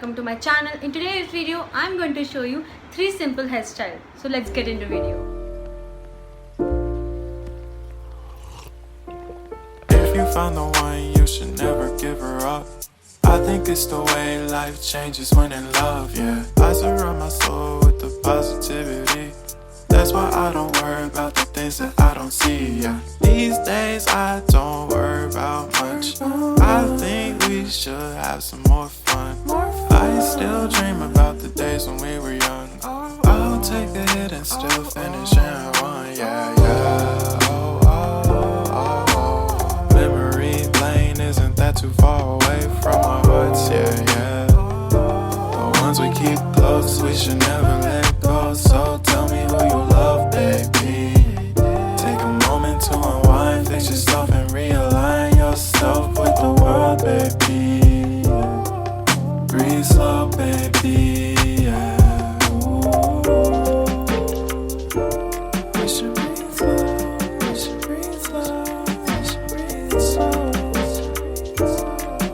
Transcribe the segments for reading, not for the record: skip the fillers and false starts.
welcome to my channel. In today's video, I'm going to show you 3 simple hairstyles. So let's get into video. If you found the one, you should never give her up. I think it's the way life changes when in love, yeah. I surround my soul with the positivity. That's why I don't worry about the things that I don't see, yeah. These days I don't worry about much. I think we should have some more fun. I still dream about the days when we were young. I'll take a hit and still finish in one, yeah, yeah. Oh, oh, oh, oh. Memory lane isn't that too far away from our hearts, yeah, yeah. The ones we keep close, we should never let go. So tell me who you love, baby. Take a moment to unwind, fix yourself and realign yourself with the world, baby. Breathe slow, baby, yeah. We should breathe slow, we should breathe slow, we should breathe slow.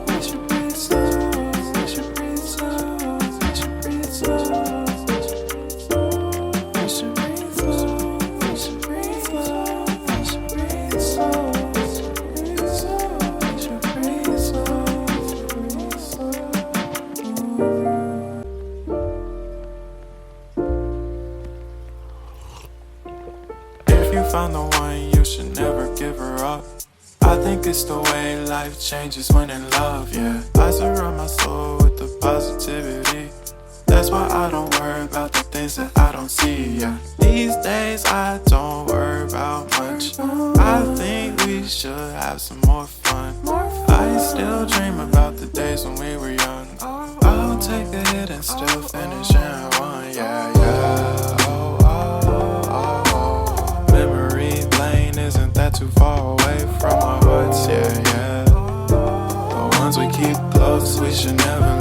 We should breathe slow, we should breathe slow, we should breathe slow. We should breathe slow, we should breathe slow, we should breathe slow. We should breathe slow, breathe slow. If you found the one, you should never give her up. I think it's the way life changes when in love, yeah. I surround my soul with the positivity. That's why I don't worry about the things that I don't see, yeah. These days I don't worry about much. I think we should have some more fun. I still dream about the days when we were young. I'll take a hit and still finish in one, yeah, yeah. Oh, oh, oh, oh. Memory lane isn't that too far away from our hearts, yeah, yeah. The ones we keep close, we should never